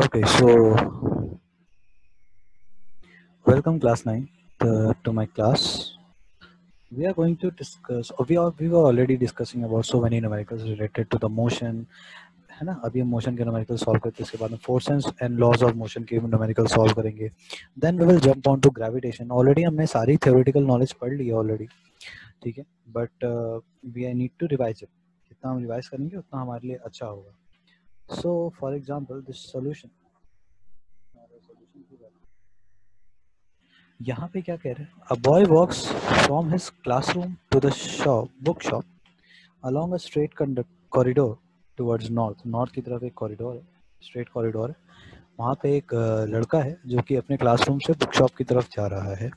Okay, so welcome class 9 to my class. We are going to discuss, or we were already discussing about so many numericals related to the motion, है ना. अभी हम motion के numerical solve करते हैं, इसके बाद में forces and laws of motion के न्यूमेरिकल सॉल्व करेंगे. Then we will jump on to gravitation. Already हमने सारी थ्योरेटिकल नॉलेज पढ़ ली है ऑलरेडी, ठीक है, but we I need to revise it. जितना हम रिवाइज करेंगे उतना हमारे लिए अच्छा होगा. So for example this solution, यहाँ पे क्या कह रहे हैं, a boy walks from his classroom to the shop book shop along a straight corridor towards north. North की तरफ एक कॉरिडोर है, स्ट्रेट कॉरिडोर है. वहाँ पे एक लड़का है जो कि अपने क्लासरूम से बुक शॉप की तरफ जा रहा है.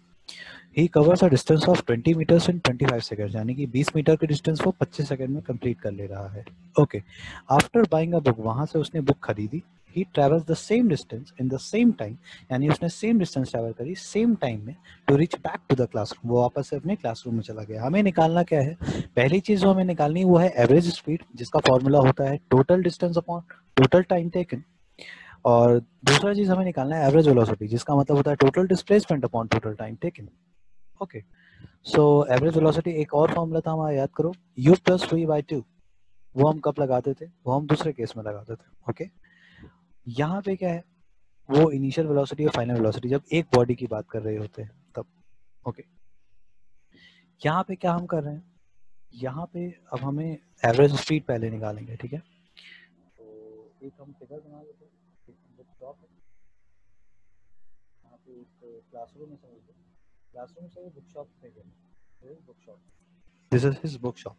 He covers a distance of 20 metres in 25 seconds, यानी कि 20 मीटर की डिस्टेंस वो 25 सेकंड में कंप्लीट कर ले रहा है. Okay, after buying a book, वहाँ से उसने बुक खरीदी. He travels the same distance in the same time, यानी उसने सेम डिस्टेंस ट्रेवल करी सेम टाइम में to reach back to the classroom. वो वापस से अपने क्लासरूम में चला गया. हमें निकालना क्या है, पहली चीज जो हमें निकालनी है वो है एवरेज स्पीड, जिसका फॉर्मूला होता है total distance upon total time taken. और दूसरा चीज हमें निकालना है एवरेज वेलोसिटी, जिसका मतलब होता है total displacement upon total time taken. Okay, so average velocity एक और फॉर्मूला था हमारा, याद करो, u plus v by two. वो हम कब लगाते थे, वो हम दूसरे केस में लगाते थे. ओके, यहाँ पे क्या है, वो इनिशियल वेलोसिटी और फाइनल वेलोसिटी जब एक बॉडी की बात कर रहे होते हैं तब. ओके, यहाँ पे क्या हम कर रहे हैं, यहाँ पे अब हमें एवरेज स्पीड पहले निकालेंगे, ठीक है. तो एक हम फिगर बना लेते हैं. एक बुक शॉप है, यहाँ पे एक क्लासरूम है, समझ लो क्लासरूम से बुक शॉप पे गए. Book shop, this is his book shop.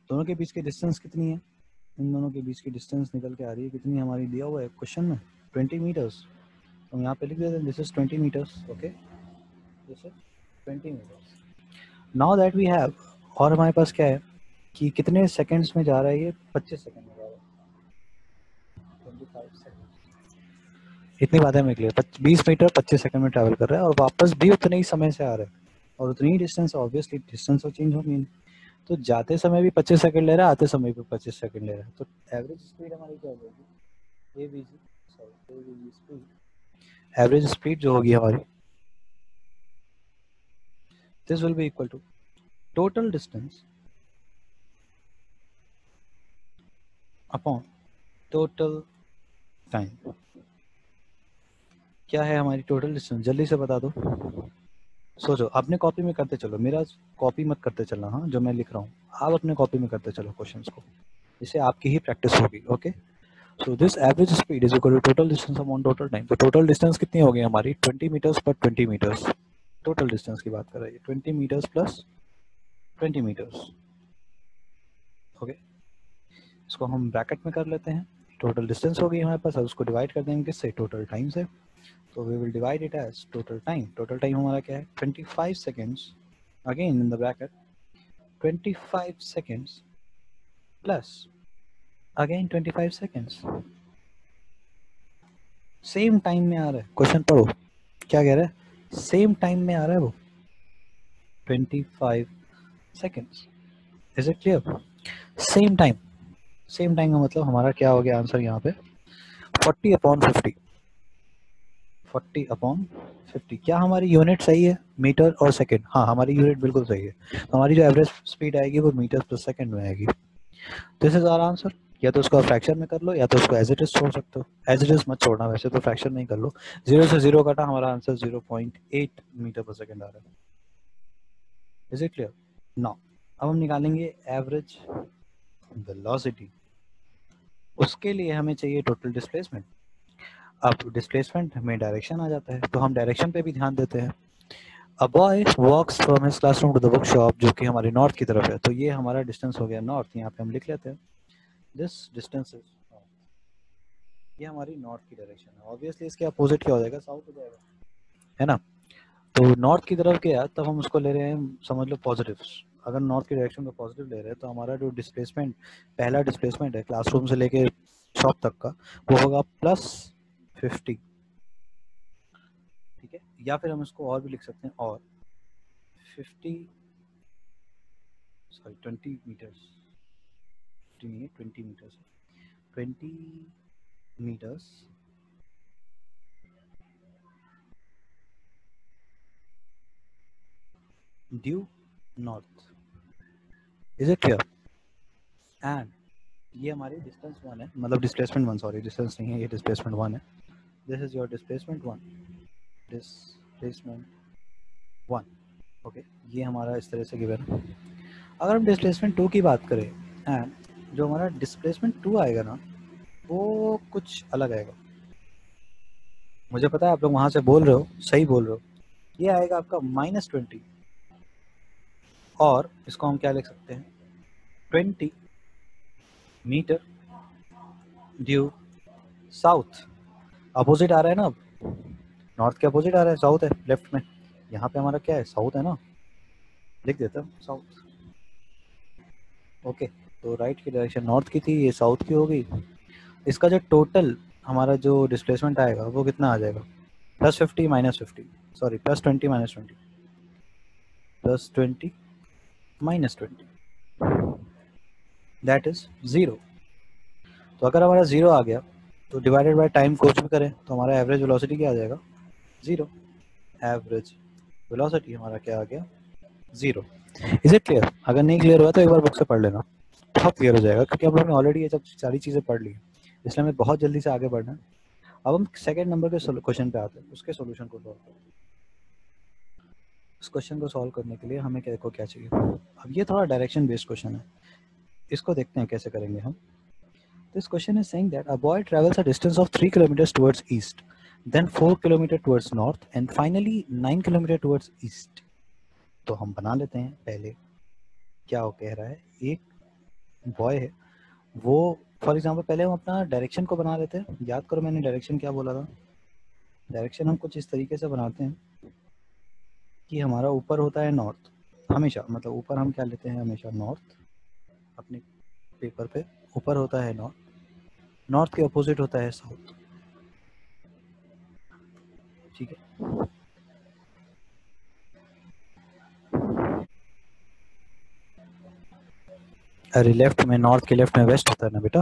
दोनों के बीच की डिस्टेंस कितनी है, इन दोनों के बीच की डिस्टेंस निकल के आ रही है कितनी, हमारी दिया हुआ है क्वेश्चन में 20 मीटर्स. तो हम यहाँ पे लिख देते हैं this is 20 metres. Okay, this is 20 metres. Now that we have, और हमारे पास क्या है कि कितने सेकंड्स में जा रहा है, ये 25 सेकंड में जा रहा है. 25 सेकंड, इतनी बातें हमें क्लियर. 20 मीटर 25 सेकंड में ट्रैवल कर रहा है और वापस भी उतने ही समय से आ रहा है, और उतनी ही डिस्टेंस, ऑब्वियसली डिस्टेंस तो चेंज होगी. तो जाते समय भी 25 सेकंड ले रहा है, आते समय भी 25 सेकंड ले रहा है. तो एवरेज स्पीड हमारी क्या होगी, AVG, sorry AVG speed, average speed जो होगी हमारी, this will be equal to total distance upon total time. क्या है हमारी टोटल डिस्टेंस, जल्दी से बता दो. सोचो, अपने कॉपी में करते चलो, मेरा कॉपी मत करते चलना. हाँ, जो मैं लिख रहा हूँ आप अपने कॉपी में करते चलो क्वेश्चंस को, इससे आपकी ही प्रैक्टिस होगी. Okay, so this average speed is equal to total distance upon total time. तो टोटल डिस्टेंस कितनी होगी हमारी, 20 मीटर्स पर 20 मीटर्स. टोटल डिस्टेंस की बात कर रही है, 20 मीटर्स प्लस 20 मीटर्स. ओके, इसको हम ब्रैकेट में कर लेते हैं. टोटल डिस्टेंस होगी हमारे पास, अब उसको डिवाइड कर देंगे किससे, टोटल टाइम से. तो we will divide it as total time. Total time हमारा क्या है, 25 seconds, again in the bracket 25 seconds plus again 25 seconds. Same time में आ रहा है, क्वेश्चन पढ़ो क्या कह रहा है, सेम टाइम में आ रहा है वो 25 seconds. Is it clear, same time. Same time का मतलब हमारा क्या हो गया आंसर यहाँ पे, 40/50. 40/50. क्या हमारी यूनिट सही है, मीटर और सेकंड? हाँ, हमारी यूनिट बिल्कुल सही है. तो हमारी जो एवरेज स्पीड आएगी वो मीटर पर सेकंड में आएगी. This is our answer. या तो उसको फ्रैक्शन में कर लो, या तो उसको एज इट इज छोड़ सकते हो. एज इट इज मत छोड़ना, वैसे तो फ्रैक्शन में ही कर लो. 0 से 0 काटा, हमारा आंसर 0.8 मीटर पर सेकंड आ रहा है. Is it clear now? अब हम निकालेंगे एवरेज वेलोसिटी. उसके लिए हमें चाहिए टोटल डिस्प्लेसमेंट. अब डिस्प्लेसमेंट में डायरेक्शन आ जाता है, तो हम डायरेक्शन पे भी ध्यान देते हैं. A boy walks from his classroom to the book shop, जो कि हमारी नॉर्थ की तरफ है. तो ये हमारा डिस्टेंस हो गया नॉर्थ. यहाँ पे हम लिख लेते हैं दिस डिस्टेंस इज, ये हमारी नॉर्थ की डायरेक्शन है. ऑब्वियसली इसके अपोजिट क्या हो जाएगा, साउथ हो जाएगा, है ना. तो नॉर्थ की तरफ गया तब हम उसको ले रहे हैं, समझ लो पॉजिटिव. अगर नॉर्थ की डायरेक्शन को पॉजिटिव ले रहे हैं तो हमारा जो डिस्प्लेसमेंट, पहला डिस्प्लेसमेंट है क्लासरूम से लेके शॉप तक का, वो होगा +50. ठीक है, या फिर हम इसको और भी लिख सकते हैं, और 50, sorry 20 metres, 20 metres, 20 metres due north. Is it clear? And ये हमारी डिस्टेंस वन है, मतलब डिस्प्लेसमेंट वन, सॉरी डिस्टेंस नहीं है, ये डिस्प्लेसमेंट वन है। This is your displacement one, displacement one. Okay, ये हमारा इस तरह से गिवन है। अगर हम डिस्प्लेसमेंट टू की बात करें, एंड जो हमारा डिस्प्लेसमेंट टू आएगा ना, वो कुछ अलग आएगा। मुझे पता है आप लोग वहां से बोल रहे हो, सही बोल रहे हो। ये आएगा आपका -20, और इसको हम क्या लिख सकते हैं, 20 मीटर ड्यू साउथ। अपोजिट आ रहा है ना, अब नॉर्थ के अपोजिट आ रहा है, साउथ है लेफ्ट में। यहाँ पे हमारा क्या है, साउथ है ना, लिख देता हूँ साउथ। ओके, तो राइट की डायरेक्शन नॉर्थ की थी, ये साउथ की हो गई। इसका जो टोटल हमारा जो डिस्प्लेसमेंट आएगा वो कितना आ जाएगा, +50 -50, सॉरी +20 -20, +20 -20, दैट इज 0। तो अगर हमारा 0 आ गया तो डिवाइडेड बाय टाइम कुछ भी करें तो हमारा एवरेज वेलोसिटी क्या आ जाएगा, 0। एवरेज वेलोसिटी हमारा क्या आ गया, 0। Is it clear? अगर नहीं क्लियर हुआ तो एक बार बुक से पढ़ लेना, बहुत क्लियर हो जाएगा, क्योंकि हम लोग ने ऑलरेडी ये सब सारी चीज़ें पढ़ ली, इसलिए हमें बहुत जल्दी से आगे बढ़ना है। अब हम सेकंड नंबर के क्वेश्चन पे आते हैं, उसके सॉल्यूशन को सॉल्व करते हैं। इस क्वेश्चन को सॉल्व करने के लिए हमें क्या चाहिए, अब ये थोड़ा डायरेक्शन बेस्ड क्वेश्चन है, इसको देखते हैं कैसे करेंगे हम। This question is saying that a boy travels a distance of 3 kilometers towards east, then 4 kilometers towards north, and finally 9 kilometers towards east. तो हम बना लेते हैं पहले, क्या वो कह रहा है, एक बॉय है, वो फॉर एग्जांपल पहले हम अपना डायरेक्शन को बना लेते हैं। याद करो मैंने डायरेक्शन क्या बोला था, डायरेक्शन हम कुछ इस तरीके से बनाते हैं कि हमारा ऊपर होता है नॉर्थ हमेशा, मतलब ऊपर हम क्या लेते हैं हमेशा, नॉर्थ। अपने पेपर पे ऊपर होता है नॉर्थ, नॉर्थ के अपोजिट होता है साउथ, ठीक है। अरे लेफ्ट में, नॉर्थ के लेफ्ट में वेस्ट होता है ना बेटा,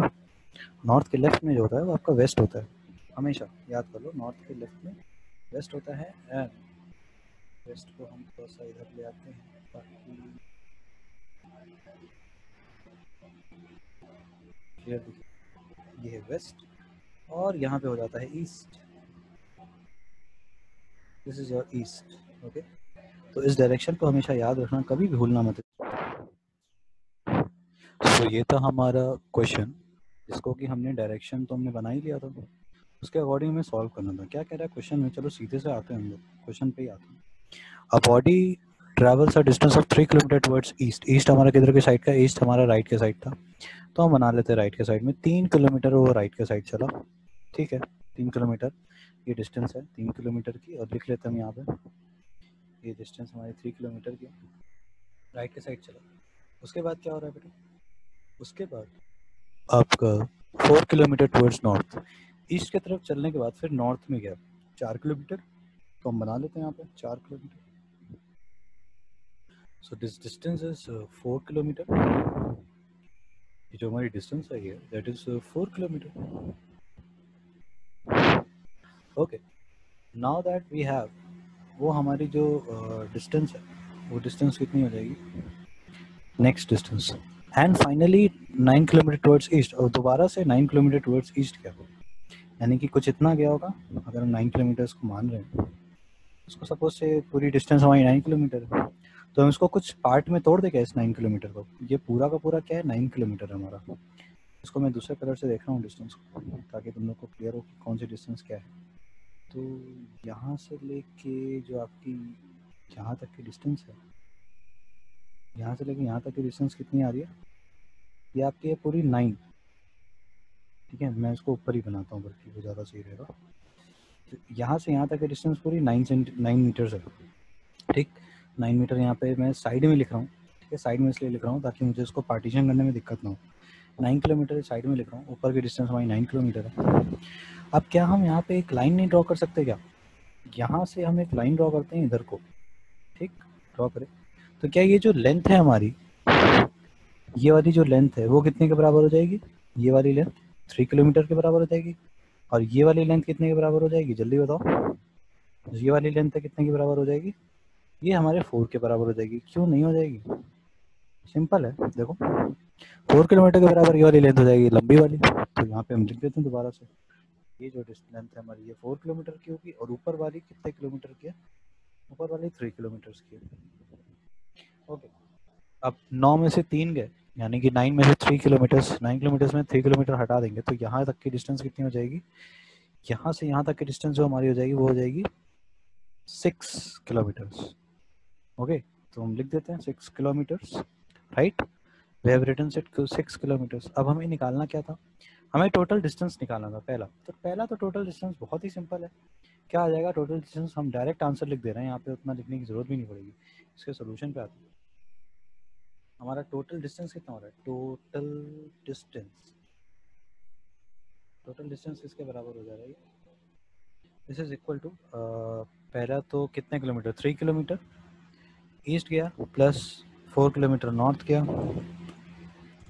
नॉर्थ के लेफ्ट में जो होता है वो आपका वेस्ट होता है, हमेशा याद कर लो, नॉर्थ के लेफ्ट में वेस्ट होता है। एंड वेस्ट को हम थोड़ा सा इधर ले आते हैं ताकि क्लियर दिखे। ये है वेस्ट, और यहाँ पे हो जाता है east, this is your east. Okay, तो इस डायरेक्शन को हमेशा याद रखना, कभी भी भूलना मत। तो ये था हमारा क्वेश्चन, जिसको कि हमने डायरेक्शन तो हमने बना ही लिया था, उसके अकॉर्डिंग हमें सॉल्व करना था। क्या कह रहा है क्वेश्चन में, चलो सीधे से आते हैं हम लोग क्वेश्चन पे ही आते हैं। A body travels a distance of 3 kilometre towards east, east हमारा किधर के साइड का, ईस्ट हमारा राइट के साइड था, तो हम बना लेते हैं राइट के साइड में। 3 किलोमीटर वो राइट के साइड चला, ठीक है, 3 किलोमीटर ये डिस्टेंस है 3 किलोमीटर की, और लिख लेते हैं हम यहाँ पे, ये डिस्टेंस हमारी 3 किलोमीटर की, राइट के साइड चला। उसके बाद क्या हो रहा है बेटा, उसके बाद आपका 4 किलोमीटर टुवर्ड्स नॉर्थ, ईस्ट की तरफ चलने के बाद फिर नॉर्थ में गया 4 किलोमीटर, तो हम बना लेते हैं यहाँ पे 4 kilometre. So this distance is 4 kilometre, ये जो हमारी डिस्टेंस है ये that is 4 kilometre. Okay, now that we have, वो हमारी जो डिस्टेंस है वो डिस्टेंस कितनी हो जाएगी, next distance, and finally 9 kilometre towards east, और दोबारा से 9 किलोमीटर टुवर्ड्स ईस्ट गया, यानी कि कुछ इतना गया होगा। अगर हम 9 किलोमीटर्स को मान रहे हैं, उसको सपोज से पूरी डिस्टेंस हमारी 9 किलोमीटर है, तो हम इसको कुछ पार्ट में तोड़ देंगे इस 9 किलोमीटर को, ये पूरा का पूरा क्या है 9 किलोमीटर है हमारा। इसको मैं दूसरे कलर से देख रहा हूँ डिस्टेंस को, ताकि तुम लोग को क्लियर हो कि कौन सी डिस्टेंस क्या है। तो यहाँ से लेके जो आपकी यहाँ तक की डिस्टेंस है, यहाँ से लेके यहाँ तक की डिस्टेंस कितनी आ रही है, ये आपकी है पूरी 9, ठीक है। मैं इसको ऊपर ही बनाता हूँ बल्कि वो ज़्यादा सही रहेगा। तो यहाँ से यहाँ तक की डिस्टेंस पूरी 9 मीटर्स है, ठीक। 9 मीटर यहाँ पे मैं साइड में लिख रहा हूँ, ठीक है, साइड में इसलिए लिख रहा हूँ ताकि मुझे इसको पार्टीशन करने में दिक्कत ना हो। 9 किलोमीटर साइड में लिख रहा हूँ, ऊपर की डिस्टेंस हमारी 9 किलोमीटर है। अब क्या हम यहाँ पे एक लाइन नहीं ड्रॉ कर सकते क्या, यहाँ से हम एक लाइन ड्रॉ करते हैं इधर को, ठीक, ड्रॉ करें। तो क्या ये जो लेंथ है हमारी, ये वाली जो लेंथ है वो कितने के बराबर हो जाएगी, ये वाली लेंथ 3 किलोमीटर के बराबर हो जाएगी, और ये वाली लेंथ कितने के बराबर हो जाएगी, जल्दी बताओ, ये वाली लेंथ है कितने के बराबर हो जाएगी, ये हमारे 4 के बराबर हो जाएगी। क्यों नहीं हो जाएगी? सिंपल है, देखो 4 किलोमीटर के बराबर ये वाली लेंथ हो जाएगी लंबी वाली, तो यहाँ पे हम लिख देते हैं दोबारा से, ये जो लेंथ है हमारी ये 4 किलोमीटर की होगी, और ऊपर वाली कितने किलोमीटर की है? ऊपर वाली 3 किलोमीटर की है। ओके, अब 9 में से 3 गए, यानी कि 9 में से 3 किलोमीटर्स, 9 किलोमीटर्स में 3 किलोमीटर हटा देंगे तो यहाँ तक की डिस्टेंस कितनी हो जाएगी? यहाँ से यहाँ तक की डिस्टेंस जो हमारी हो जाएगी वो हो जाएगी 6 किलोमीटर्स। ओके, तो हम लिख देते हैं 6 kilometres, right. We have written it 6 kilometres. अब हमें निकालना क्या था? हमें टोटल डिस्टेंस निकालना था पहला। तो पहला तो टोटल डिस्टेंस बहुत ही सिंपल है, क्या आ जाएगा टोटल डिस्टेंस? हम डायरेक्ट आंसर लिख दे रहे हैं, यहाँ पे उतना लिखने की जरूरत भी नहीं पड़ेगी। इसके सोल्यूशन पे आते हैं। हमारा टोटल डिस्टेंस कितना हो रहा है? टोटल डिस्टेंस किसके बराबर हो जा रहा है? दिस इज इक्वल टू, पहला तो कितने किलोमीटर? 3 किलोमीटर ईस्ट गया, प्लस 4 किलोमीटर नॉर्थ गया,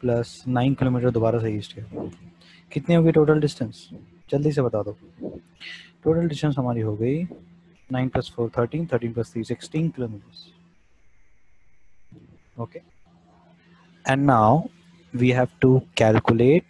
प्लस 9 किलोमीटर दोबारा से ईस्ट गया। कितनी होगी टोटल डिस्टेंस? जल्दी से बता दो। टोटल डिस्टेंस हमारी हो गई 9 + 4 13, 13 + 3 16 kilometers. Okay, and now we have to calculate